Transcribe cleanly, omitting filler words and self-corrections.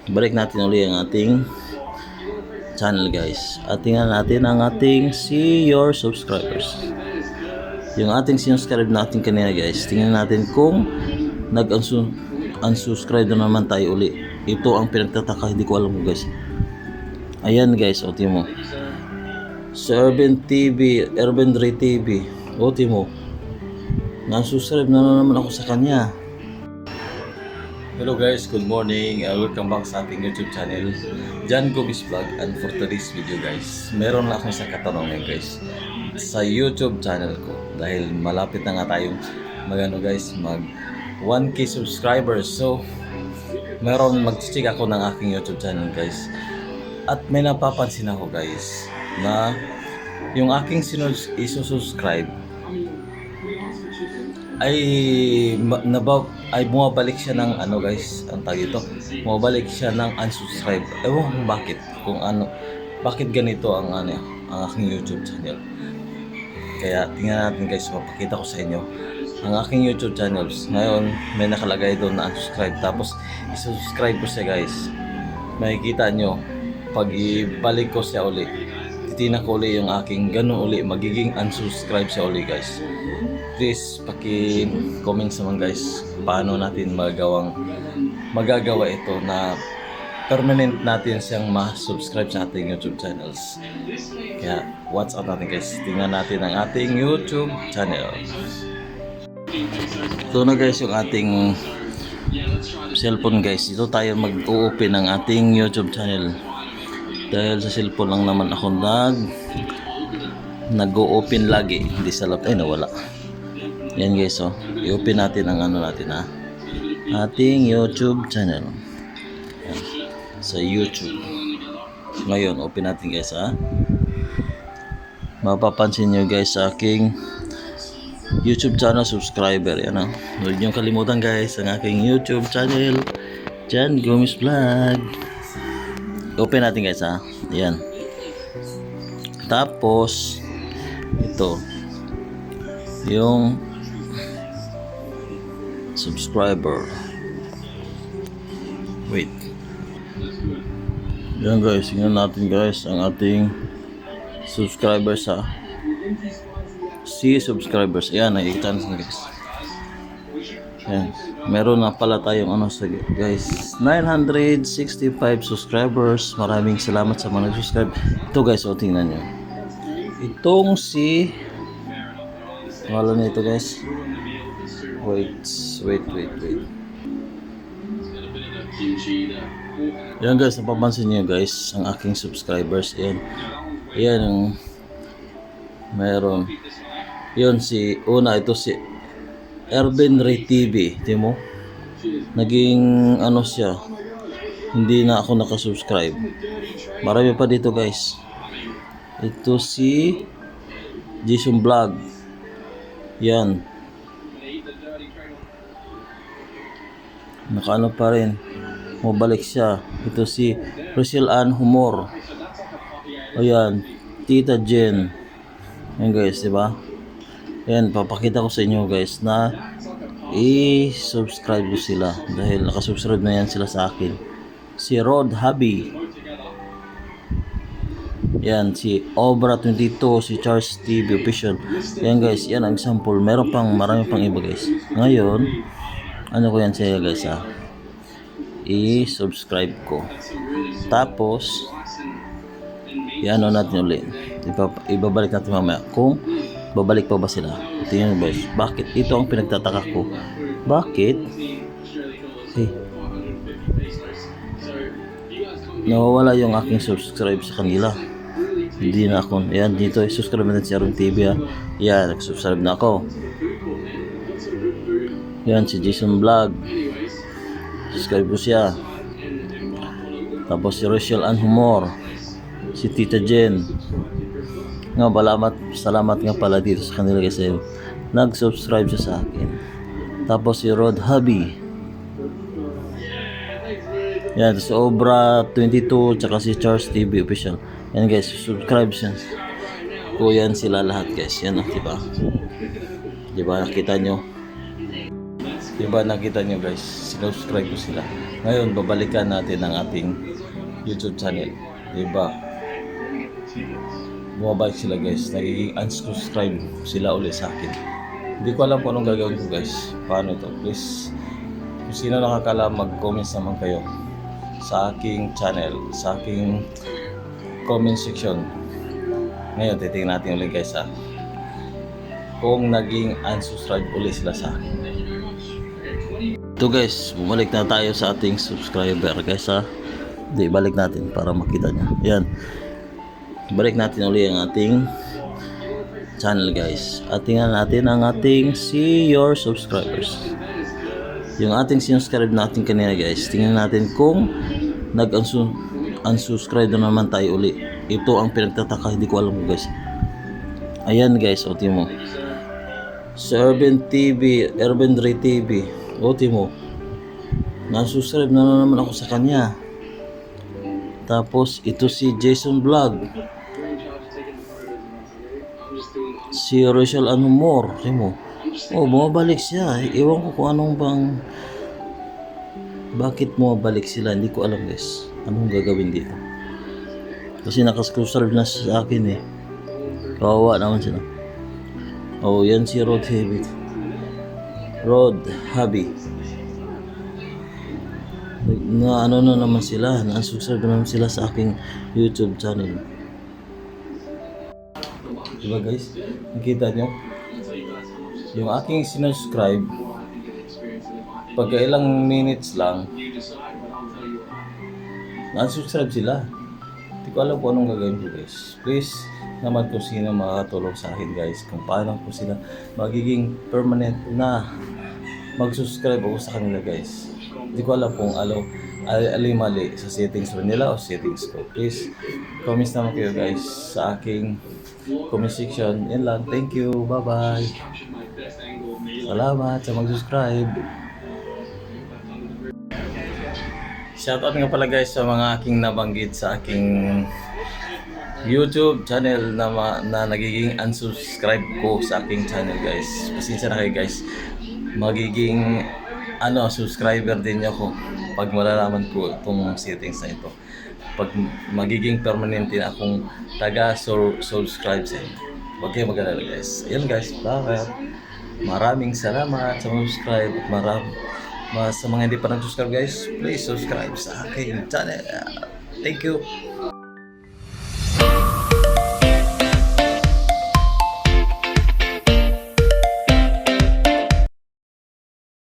balik natin ulit ang ating channel guys. At tingnan natin ang ating see your subscribers. Yung ating sinuscribe natin kanina guys. Tingnan natin kung unsubscribe na naman tayo uli. Ito ang pinagtataka, hindi ko alam mo guys. Ayan guys, o mo. Sa Urban Ray TV, o mo. Nasusubscribe na naman ako sa kanya. Hello guys, good morning. Welcome back sa ating YouTube channel, Jan Gomez Vlog. And for today's video guys, meron lang akong isang katanungan guys sa YouTube channel ko. Dahil malapit na nga tayong mag 1K subscribers. So, meron mag-check ako ng aking YouTube channel guys. At may napapansin ako guys na yung aking isusubscribe ay bumabalik siya ng ano guys, ang tawag ito, bumabalik siya ng unsubscribe. Ewan kung bakit ganito ang aking YouTube channel. Kaya tingnan natin guys, mapakita ko sa inyo ang aking YouTube channels. Ngayon may nakalagay doon na unsubscribe, tapos isusubscribe ko siya guys. Makikita nyo pag ibalik ko siya uli, titina ko uli yung aking ganun uli, magiging unsubscribe siya uli guys. Please paki-comment naman guys paano natin magagawa ito na permanent natin siyang ma-subscribe sa ating YouTube channels. Kaya watch out natin guys, tingnan natin ang ating YouTube channel. So na guys, yung ating cellphone guys, ito tayo mag-open ng ating YouTube channel. Dahil sa cellphone lang naman ako nag-open lagi, hindi sa laptop. Ay, nawala. Yan guys, oh. I-open natin ang ating YouTube channel. Yan. Sa YouTube. Ngayon, open natin guys, ha. Mapapansin nyo guys sa aking YouTube channel subscriber. Yan, ha. Huwag nyo kalimutan guys ang aking YouTube channel, Jan Gomez Vlog. Open natin guys, ha. Yan. Tapos ito yung subscriber. Wait. Yan guys, tingnan natin guys ang ating subscribers, ha. See subscribers. Ayan, nakikita natin guys. Yan. Meron na pala tayong guys, 965 subscribers. Maraming salamat sa mga nag-subscribe. Ito guys, o tingnan nyo. Itong si wala na ito guys. Wait. Yan guys, napapansin nyo guys ang aking subscribers. Ayan ang meron. Yun ito si Urban Ray TV. Di mo? Naging siya. Hindi na ako nakasubscribe. Marami pa dito guys. Ito si Jason Vlog. Yan. Nakaano pa rin. Mabalik siya. Ito si Rachel Ann Humor. Ayan. Tita Jen. Yan guys, diba? Ayan, papakita ko sa inyo guys na i-subscribe ko sila. Dahil nakasubscribe na yan sila sa akin. Si Rod Hubby. Yan, si Obra 22, si Charles TV Official. Yan guys, yan ang example. Marami pang iba guys. Ngayon, ko yan sa'yo guys, ha. I-subscribe ko. Tapos, yan natin ulit. Ibabalik natin mamaya kung babalik pa ba sila. Tingnan guys, bakit? Ito ang pinagtataka ko. Bakit? Nawawala yung aking subscribe sa kanila. Hindi na ako. Ayan, dito subscribe natin si Aaron TV, ha. Yan, nag-subscribe na ako. Yan, si Jason Vlog. Subscribe ko siya. Tapos si Rachel Ann Humor. Si Tita Jen. Salamat nga pala dito sa kanila kasi nag-subscribe siya sa akin. Tapos si Rod Hubby. Yan, si Obra 22 tsaka si Charles TV Official. Yan guys, subscribe siya. Yan sila lahat guys. Yan, diba? Diba nakita nyo? Diba nakita nyo guys? Sinubscribe ko sila. Ngayon, babalikan natin ang ating YouTube channel. Diba? Bumabalik sila guys. Nagiging unsubscribe sila ulit sa akin. Hindi ko alam kung anong gagawin ko guys. Paano ito? Please, kung sino nakakala, mag-comments naman kayo sa aking channel, sa aking comment section. Ngayon, titingnan natin ulit guys ha. Kung naging unsubscribe ulit sila sa akin. Ito guys, bumalik na tayo sa ating subscriber guys ha. Di, balik natin para makita nyo. Yan. Balik natin ulit ang ating channel guys. At tingnan natin ang ating see your subscribers. Yung ating sinuscribe natin kanina guys. Tingnan natin kung nag-unsubscribe na naman tayo ulit. Ito ang pinagtataka, hindi ko alam guys. Ayan guys, o timo. Sa Urban TV, Urban Ray TV. O timo. Nasusubscribe na naman ako sa kanya. Tapos ito si Jason Vlog. Si Rachel Anumor, timo. Oh, bumabalik siya. Ewan ko kung anong bang bakit bumabalik sila, hindi ko alam guys. Anong gagawin dito? Kasi nakasubscribe na sa akin eh. Kawawa naman sila. Oh, yan si Rod Habit. Rod Hobby. Na ano na naman sila, na-subscribe na naman sila sa aking YouTube channel. Diba guys? Nakita nyo? Yung aking sinuscribe, pagka ilang minutes lang, na-subscribe sila. Hindi ko alam kung anong gagawin ko guys. Please naman kung sino makakatulong sa akin guys, kung paano ko sila magiging permanent na mag-subscribe ako sa kanila guys. Hindi ko alam kung mali sa settings nila o settings ko. Please, comments naman kayo guys sa aking comment section. Yan lang. Thank you. Bye-bye. Salamat sa mag-subscribe. Shoutout nga pala guys sa mga aking nabanggit sa aking YouTube channel na nagiging unsubscribe ko sa aking channel guys. Pasensya na kayo guys. Magiging subscriber din ako pag malalaman ko itong settings na ito. Pag magiging permanent din akong taga-subscribe sa inyo. Huwag kayo mag-alala guys. Ayan guys, maraming salamat sa subscribe at sa mga hindi pa nag-subscribe guys, please subscribe sa aking channel. Thank you.